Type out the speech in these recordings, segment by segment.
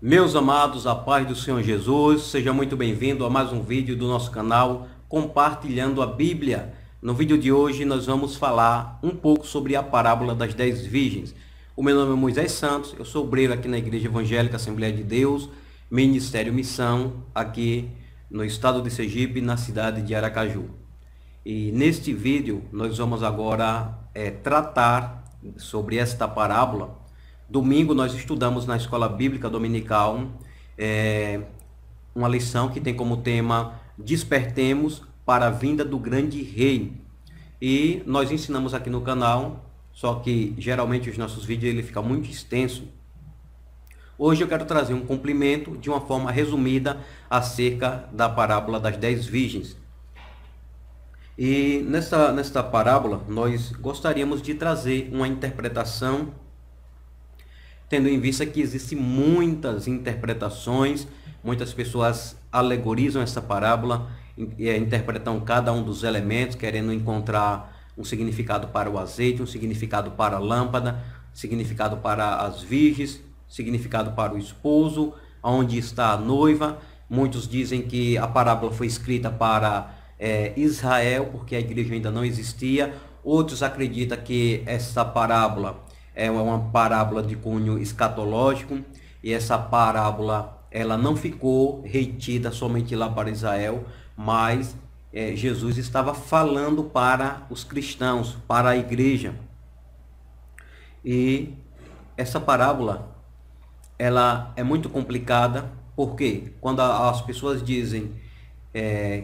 Meus amados, a paz do Senhor Jesus, seja muito bem-vindo a mais um vídeo do nosso canal Compartilhando a Bíblia. No vídeo de hoje nós vamos falar um pouco sobre a parábola das 10 virgens. O meu nome é Moisés Santos, eu sou obreiro aqui na Igreja Evangélica Assembleia de Deus, Ministério Missão, aqui no estado de Sergipe, na cidade de Aracaju. E neste vídeo nós vamos agora tratar sobre esta parábola. Domingo nós estudamos na Escola Bíblica Dominical uma lição que tem como tema Despertemos para a vinda do grande rei. E nós ensinamos aqui no canal, só que geralmente os nossos vídeos ele fica muito extenso. Hoje eu quero trazer um complemento de uma forma resumida acerca da parábola das 10 virgens. E nesta parábola nós gostaríamos de trazer uma interpretação, tendo em vista que existem muitas interpretações, muitas pessoas alegorizam essa parábola, interpretam cada um dos elementos, querendo encontrar um significado para o azeite, um significado para a lâmpada, significado para as virgens, significado para o esposo, onde está a noiva. Muitos dizem que a parábola foi escrita para Israel, porque a igreja ainda não existia. Outros acreditam que essa parábola é uma parábola de cunho escatológico, e essa parábola ela não ficou retida somente lá para Israel, mas Jesus estava falando para os cristãos, para a igreja. E essa parábola ela é muito complicada, porque quando as pessoas dizem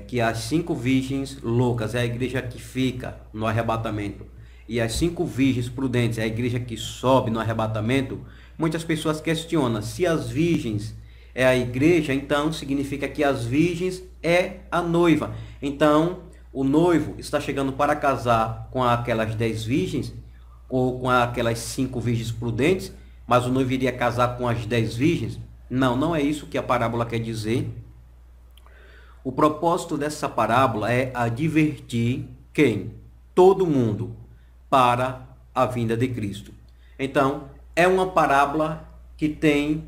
que as 5 virgens loucas é a igreja que fica no arrebatamento, e as 5 virgens prudentes é a igreja que sobe no arrebatamento, muitas pessoas questionam: se as virgens é a igreja, então significa que as virgens é a noiva. Então, o noivo está chegando para casar com aquelas 10 virgens, ou com aquelas 5 virgens prudentes, mas o noivo iria casar com as 10 virgens? Não, não é isso que a parábola quer dizer. O propósito dessa parábola é advertir quem? Todo mundo para a vinda de Cristo. Então, é uma parábola que tem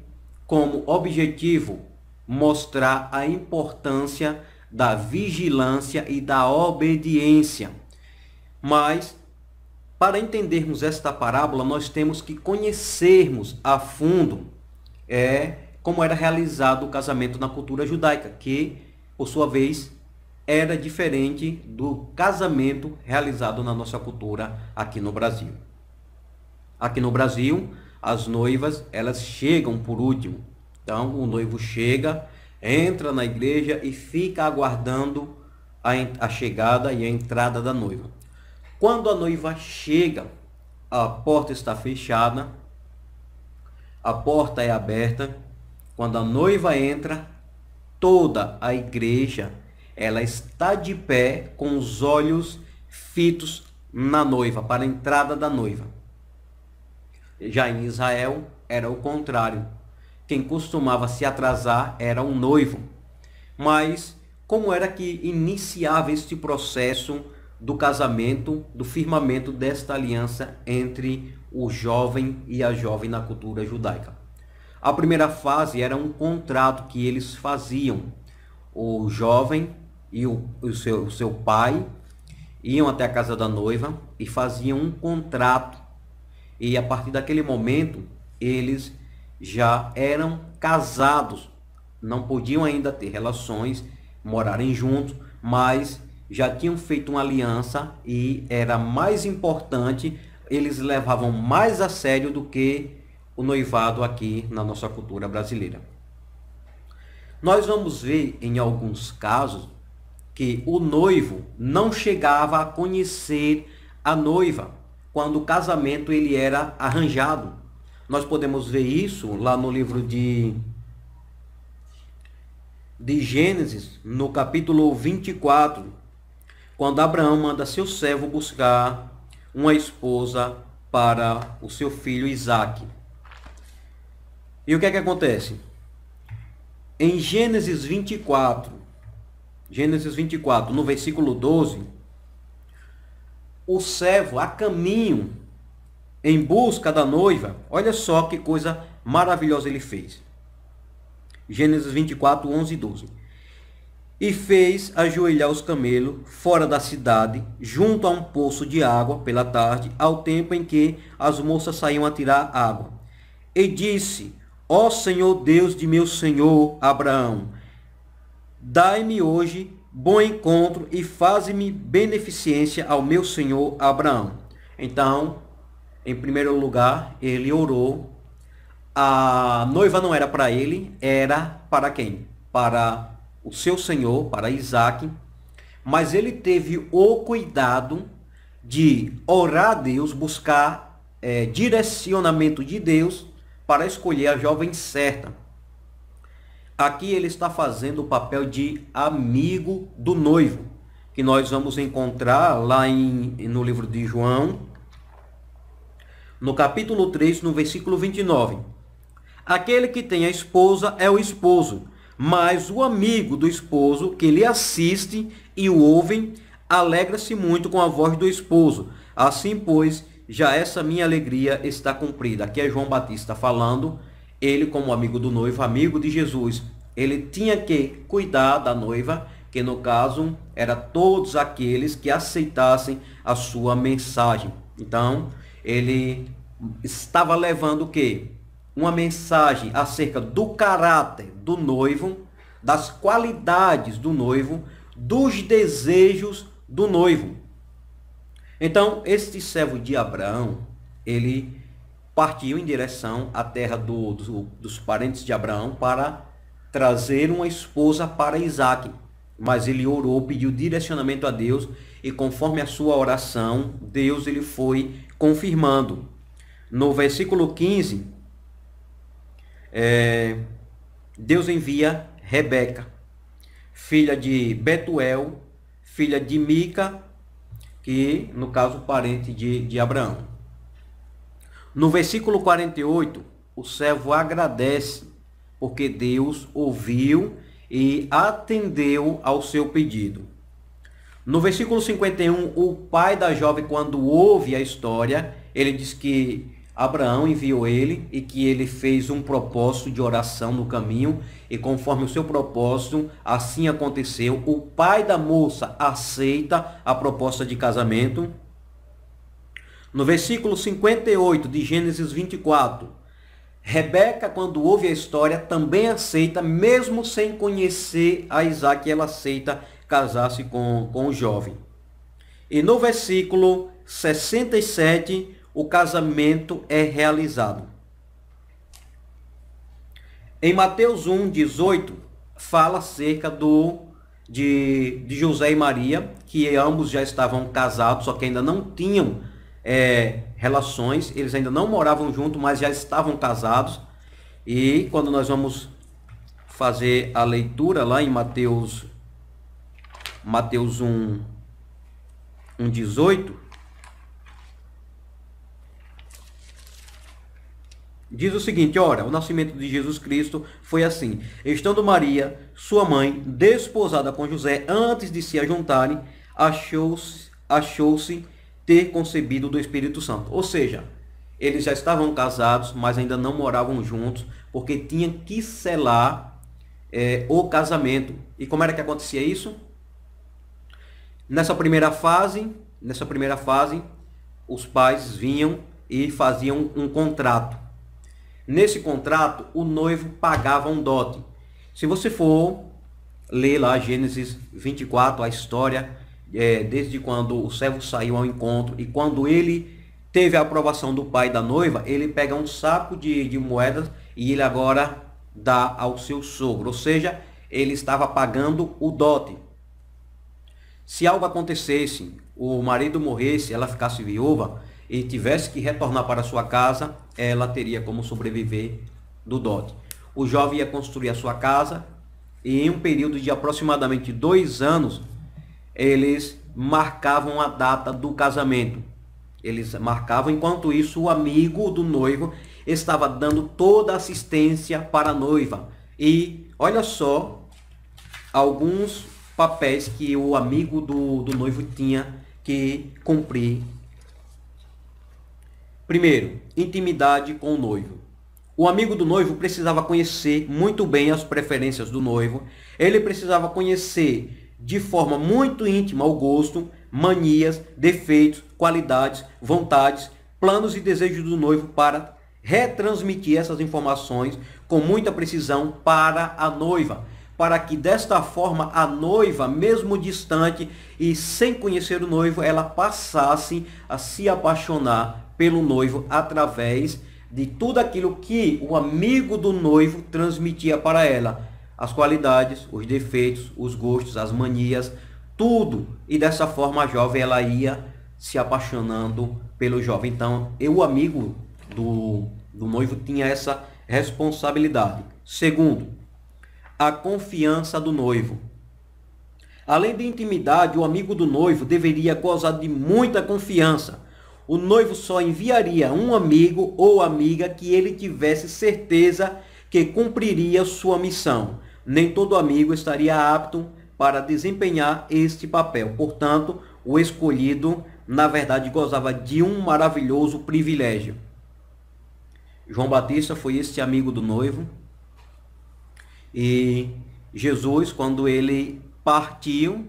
como objetivo mostrar a importância da vigilância e da obediência. Mas, para entendermos esta parábola, nós temos que conhecermos a fundo como era realizado o casamento na cultura judaica, que, por sua vez, era diferente do casamento realizado na nossa cultura aqui no Brasil. Aqui no Brasil, as noivas, elas chegam por último. Então, o noivo chega, entra na igreja e fica aguardando a chegada e a entrada da noiva. Quando a noiva chega, a porta está fechada, a porta é aberta. Quando a noiva entra, toda a igreja ela está de pé com os olhos fitos na noiva, para a entrada da noiva. Já em Israel era o contrário. Quem costumava se atrasar era um noivo. Mas como era que iniciava este processo do casamento, do firmamento desta aliança entre o jovem e a jovem na cultura judaica? A primeira fase era um contrato que eles faziam. O jovem e o seu pai iam até a casa da noiva e faziam um contrato. E a partir daquele momento, eles já eram casados. Não podiam ainda ter relações, morarem juntos, mas já tinham feito uma aliança e era mais importante, eles levavam mais a sério do que o noivado aqui na nossa cultura brasileira. Nós vamos ver em alguns casos que o noivo não chegava a conhecer a noiva quando o casamento ele era arranjado. Nós podemos ver isso lá no livro de Gênesis, no capítulo 24, quando Abraão manda seu servo buscar uma esposa para o seu filho Isaque. E o que é que acontece? Em Gênesis 24, no versículo 12, o servo a caminho em busca da noiva, olha só que coisa maravilhosa ele fez. Gênesis 24, 11 e 12. E fez ajoelhar os camelos fora da cidade, junto a um poço de água, pela tarde, ao tempo em que as moças saíam a tirar água. E disse: Ó Senhor Deus de meu senhor Abraão, dai-me hoje bom encontro e faze-me beneficência ao meu senhor Abraão. Então, em primeiro lugar, ele orou. A noiva não era para ele, era para quem? Para o seu senhor, para Isaac. Mas ele teve o cuidado de orar a Deus, buscar direcionamento de Deus para escolher a jovem certa. Aqui ele está fazendo o papel de amigo do noivo, que nós vamos encontrar lá no livro de João, no capítulo 3, no versículo 29. Aquele que tem a esposa é o esposo, mas o amigo do esposo que lhe assiste e o ouvem, alegra-se muito com a voz do esposo. Assim, pois, já essa minha alegria está cumprida. Aqui é João Batista falando, ele como amigo do noivo, amigo de Jesus. Ele tinha que cuidar da noiva, que no caso, era todos aqueles que aceitassem a sua mensagem. Então, ele estava levando o quê? Uma mensagem acerca do caráter do noivo, das qualidades do noivo, dos desejos do noivo. Então, este servo de Abraão, ele partiu em direção à terra dos parentes de Abraão para trazer uma esposa para Isaac. Mas ele orou, pediu direcionamento a Deus e conforme a sua oração, Deus ele foi confirmando. No versículo 15, Deus envia Rebeca, filha de Betuel, filha de Mica, que no caso parente de Abraão. No versículo 48, o servo agradece, porque Deus ouviu e atendeu ao seu pedido. No versículo 51, o pai da jovem, quando ouve a história, ele diz que Abraão enviou ele e que ele fez um propósito de oração no caminho e conforme o seu propósito, assim aconteceu. O pai da moça aceita a proposta de casamento. No versículo 58 de Gênesis 24, Rebeca, quando ouve a história, também aceita, mesmo sem conhecer a Isaac, ela aceita casar-se com o jovem. E no versículo 67, o casamento é realizado. Em Mateus 1, 18, fala acerca de José e Maria, que ambos já estavam casados, só que ainda não tinham relações, eles ainda não moravam juntos, mas já estavam casados. E quando nós vamos fazer a leitura lá em Mateus 1, 18, diz o seguinte: ora, o nascimento de Jesus Cristo foi assim. Estando Maria, sua mãe, desposada com José, antes de se ajuntarem, achou-se ter concebido do Espírito Santo. Ou seja, eles já estavam casados, mas ainda não moravam juntos, porque tinha que selar o casamento. E como era que acontecia isso? Nessa primeira fase, os pais vinham e faziam um contrato. Nesse contrato, o noivo pagava um dote. Se você for ler lá Gênesis 24, a história, desde quando o servo saiu ao encontro e quando ele teve a aprovação do pai da noiva, ele pega um saco de moedas e ele agora dá ao seu sogro. Ou seja, ele estava pagando o dote. Se algo acontecesse, o marido morresse, ela ficasse viúva e tivesse que retornar para sua casa, ela teria como sobreviver do dote. O jovem ia construir a sua casa e em um período de aproximadamente 2 anos, eles marcavam a data do casamento. Eles marcavam, enquanto isso o amigo do noivo estava dando toda a assistência para a noiva. E olha só alguns papéis que o amigo do noivo tinha que cumprir. Primeiro, intimidade com o noivo. O amigo do noivo precisava conhecer muito bem as preferências do noivo. Ele precisava conhecer de forma muito íntima o gosto, manias, defeitos, qualidades, vontades, planos e desejos do noivo para retransmitir essas informações com muita precisão para a noiva, para que desta forma a noiva, mesmo distante e sem conhecer o noivo, ela passasse a se apaixonar pelo noivo através de tudo aquilo que o amigo do noivo transmitia para ela, as qualidades, os defeitos, os gostos, as manias, tudo. E dessa forma a jovem ela ia se apaixonando pelo jovem. Então, o amigo do noivo tinha essa responsabilidade. Segundo, a confiança do noivo. Além de intimidade, o amigo do noivo deveria gozar de muita confiança. O noivo só enviaria um amigo ou amiga que ele tivesse certeza que cumpriria sua missão. Nem todo amigo estaria apto para desempenhar este papel. Portanto, o escolhido, na verdade, gozava de um maravilhoso privilégio. João Batista foi este amigo do noivo. E Jesus, quando ele partiu,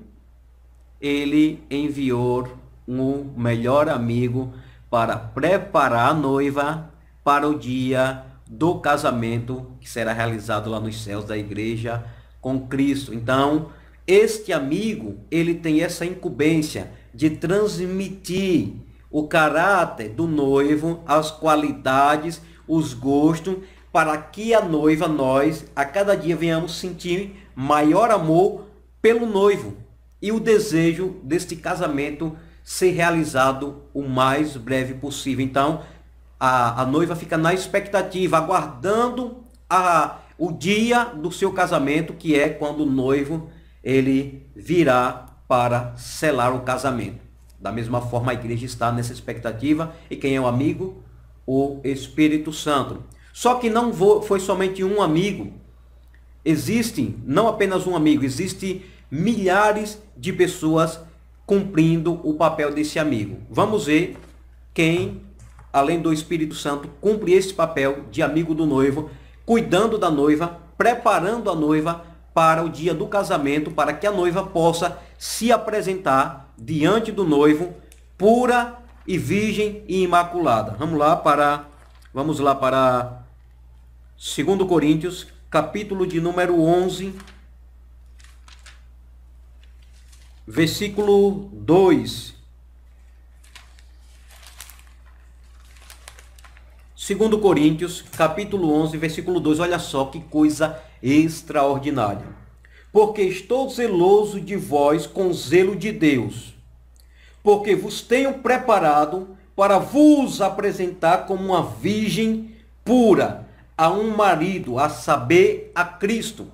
ele enviou um melhor amigo para preparar a noiva para o dia do casamento que será realizado lá nos céus da igreja com Cristo. Então, este amigo, ele tem essa incumbência de transmitir o caráter do noivo, as qualidades, os gostos, para que a noiva, nós, a cada dia venhamos sentir maior amor pelo noivo e o desejo deste casamento ser realizado o mais breve possível. Então, a noiva fica na expectativa, aguardando o dia do seu casamento, que é quando o noivo ele virá para selar o casamento. Da mesma forma, a igreja está nessa expectativa. E quem é o amigo? O Espírito Santo. Só que não foi somente um amigo. Existe não apenas um amigo, existe milhares de pessoas cumprindo o papel desse amigo. Vamos ver quem, além do Espírito Santo, cumpre esse papel de amigo do noivo, cuidando da noiva, preparando a noiva para o dia do casamento, para que a noiva possa se apresentar diante do noivo pura e virgem e imaculada. Vamos lá para 2 Coríntios, capítulo de número 11, versículo 2. 2 Coríntios, capítulo 11, versículo 2. Olha só que coisa extraordinária. Porque estou zeloso de vós com zelo de Deus, porque vos tenho preparado para vos apresentar como uma virgem pura a um marido, a saber, a Cristo.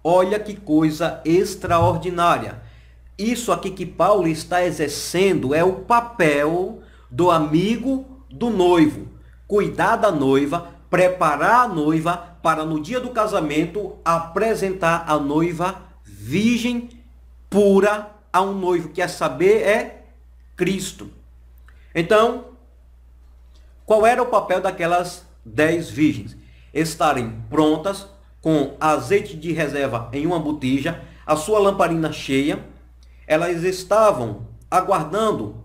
Olha que coisa extraordinária. Isso aqui que Paulo está exercendo é o papel do amigo do noivo. Cuidar da noiva, preparar a noiva para no dia do casamento apresentar a noiva virgem pura a um noivo, que a saber é Cristo. Então, qual era o papel daquelas 10 virgens? Estarem prontas, com azeite de reserva em uma botija, a sua lamparina cheia. Elas estavam aguardando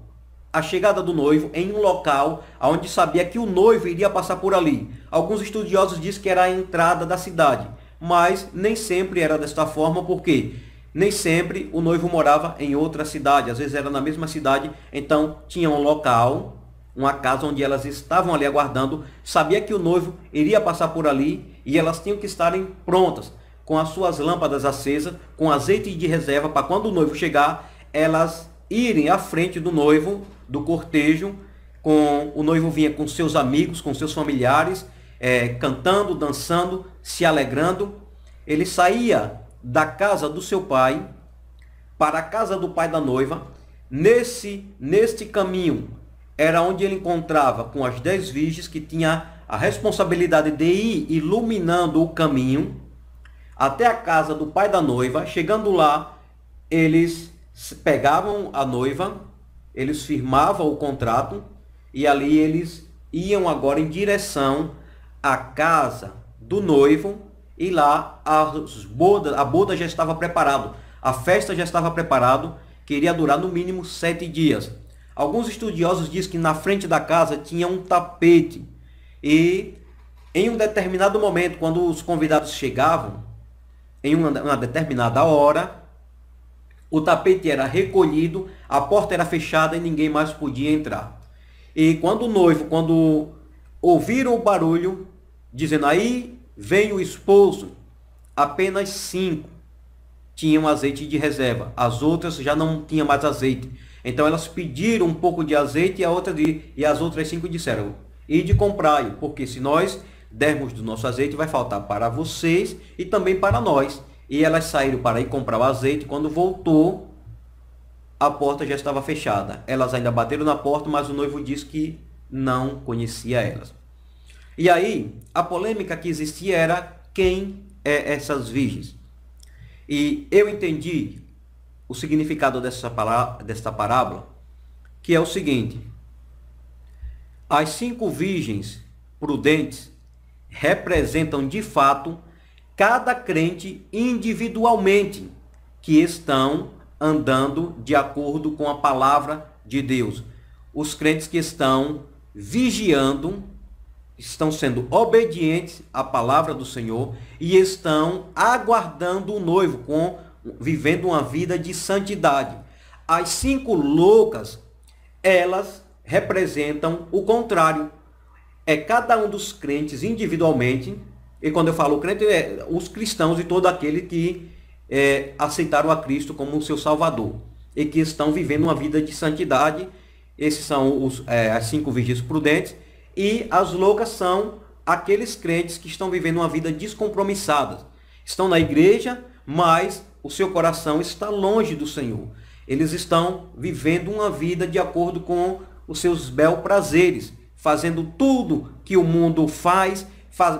a chegada do noivo em um local onde sabia que o noivo iria passar por ali. Alguns estudiosos dizem que era a entrada da cidade, mas nem sempre era desta forma, porque nem sempre o noivo morava em outra cidade, às vezes era na mesma cidade. Então tinha um local, uma casa onde elas estavam ali aguardando, sabia que o noivo iria passar por ali e elas tinham que estarem prontas, com as suas lâmpadas acesas, com azeite de reserva, para quando o noivo chegar, elas irem à frente do noivo, do cortejo. O noivo vinha com seus amigos, com seus familiares, cantando, dançando, se alegrando. Ele saía da casa do seu pai para a casa do pai da noiva. Neste caminho era onde ele encontrava com as 10 virgens, que tinha a responsabilidade de ir iluminando o caminho até a casa do pai da noiva. Chegando lá, eles pegavam a noiva, eles firmavam o contrato e ali eles iam agora em direção à casa do noivo e lá a boda já estava preparada, a festa já estava preparada, que iria durar no mínimo 7 dias. Alguns estudiosos dizem que na frente da casa tinha um tapete e em um determinado momento, quando os convidados chegavam, em uma determinada hora, o tapete era recolhido, a porta era fechada e ninguém mais podia entrar. E quando ouviram o barulho, dizendo, aí vem o esposo, apenas 5 tinham azeite de reserva, as outras já não tinham mais azeite. Então elas pediram um pouco de azeite e as outras 5 disseram, ide comprai, porque se nós dermos do nosso azeite, vai faltar para vocês e também para nós. E elas saíram para ir comprar o azeite. Quando voltou, a porta já estava fechada. Elas ainda bateram na porta, mas o noivo disse que não conhecia elas. E aí, a polêmica que existia era quem é essas virgens. E eu entendi o significado desta parábola, que é o seguinte: as 5 virgens prudentes representam de fato cada crente individualmente que estão andando de acordo com a palavra de Deus. Os crentes que estão vigiando, estão sendo obedientes à palavra do Senhor e estão aguardando o noivo, vivendo uma vida de santidade. As 5 loucas, elas representam o contrário. É cada um dos crentes individualmente, e quando eu falo crente, é os cristãos e todo aquele que aceitaram a Cristo como seu Salvador e que estão vivendo uma vida de santidade. Esses são as 5 virgens prudentes, e as loucas são aqueles crentes que estão vivendo uma vida descompromissada. Estão na igreja, mas o seu coração está longe do Senhor. Eles estão vivendo uma vida de acordo com os seus bel prazeres, fazendo tudo que o mundo faz,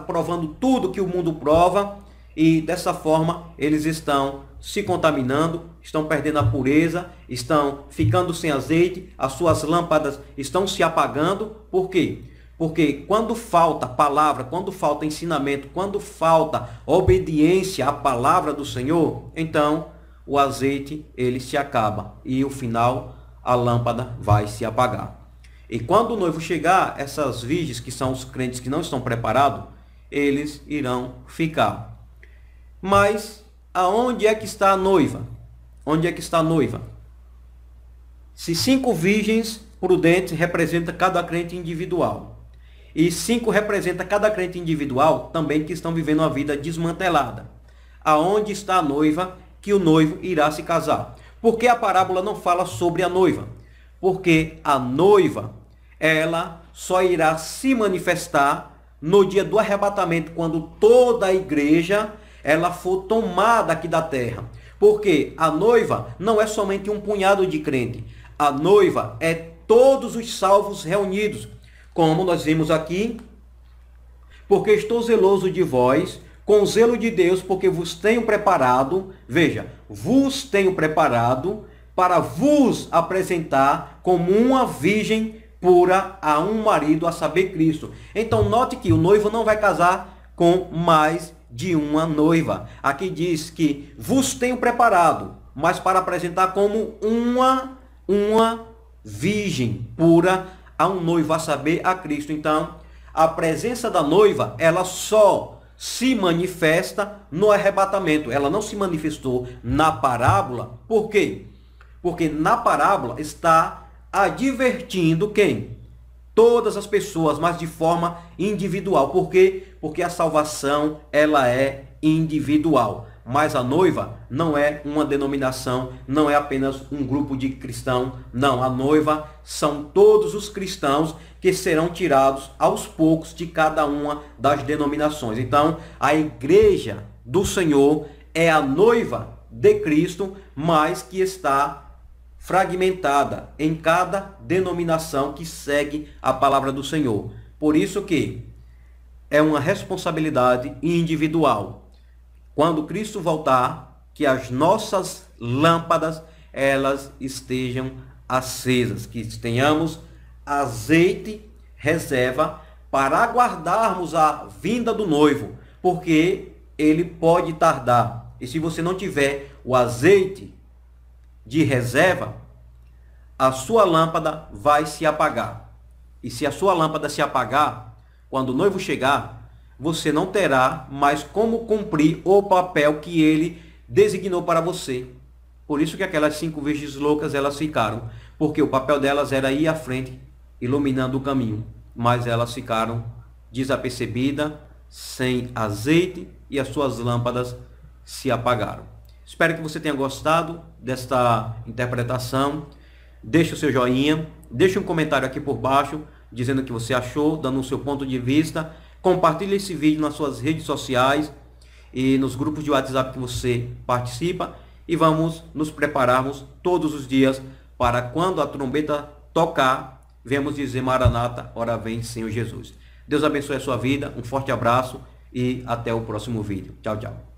provando tudo que o mundo prova, e dessa forma eles estão se contaminando, estão perdendo a pureza, estão ficando sem azeite, as suas lâmpadas estão se apagando. Por quê? Porque quando falta palavra, quando falta ensinamento, quando falta obediência à palavra do Senhor, então o azeite ele se acaba e no final a lâmpada vai se apagar. E quando o noivo chegar, essas virgens, que são os crentes que não estão preparados, eles irão ficar. Mas aonde é que está a noiva? Onde é que está a noiva? Se 5 virgens prudentes representam cada crente individual, e 5 representa cada crente individual também que estão vivendo uma vida desmantelada, aonde está a noiva que o noivo irá se casar? Porque a parábola não fala sobre a noiva? Porque a noiva, ela só irá se manifestar no dia do arrebatamento, quando toda a igreja ela for tomada aqui da terra. Porque a noiva não é somente um punhado de crente. A noiva é todos os salvos reunidos. Como nós vimos aqui, porque estou zeloso de vós, com o zelo de Deus, porque vos tenho preparado, veja, vos tenho preparado para vos apresentar como uma virgem pura a um marido, a saber, Cristo. Então note que o noivo não vai casar com mais de uma noiva. Aqui diz que vos tenho preparado, mas para apresentar como uma virgem pura a um noivo, a saber, a Cristo. Então, a presença da noiva, ela só se manifesta no arrebatamento. Ela não se manifestou na parábola. Por quê? Porque na parábola está advertindo quem? Todas as pessoas, mas de forma individual. Por quê? Porque a salvação, ela é individual. Mas a noiva não é uma denominação, não é apenas um grupo de cristãos. Não, a noiva são todos os cristãos que serão tirados aos poucos de cada uma das denominações. Então, a igreja do Senhor é a noiva de Cristo, mas que está fragmentada em cada denominação que segue a palavra do Senhor. Por isso que é uma responsabilidade individual. Quando Cristo voltar, que as nossas lâmpadas elas estejam acesas, que tenhamos azeite reserva para aguardarmos a vinda do noivo, porque ele pode tardar. E se você não tiver o azeite de reserva, a sua lâmpada vai se apagar. E se a sua lâmpada se apagar, quando o noivo chegar, você não terá mais como cumprir o papel que ele designou para você. Por isso que aquelas 5 virgens loucas, elas ficaram, porque o papel delas era ir à frente, iluminando o caminho, mas elas ficaram desapercebidas, sem azeite, e as suas lâmpadas se apagaram. Espero que você tenha gostado desta interpretação. Deixe o seu joinha, deixe um comentário aqui por baixo, dizendo o que você achou, dando o seu ponto de vista. Compartilhe esse vídeo nas suas redes sociais e nos grupos de WhatsApp que você participa. E vamos nos prepararmos todos os dias para quando a trombeta tocar, vemos dizer: Maranata, ora vem Senhor Jesus. Deus abençoe a sua vida, um forte abraço e até o próximo vídeo. Tchau, tchau.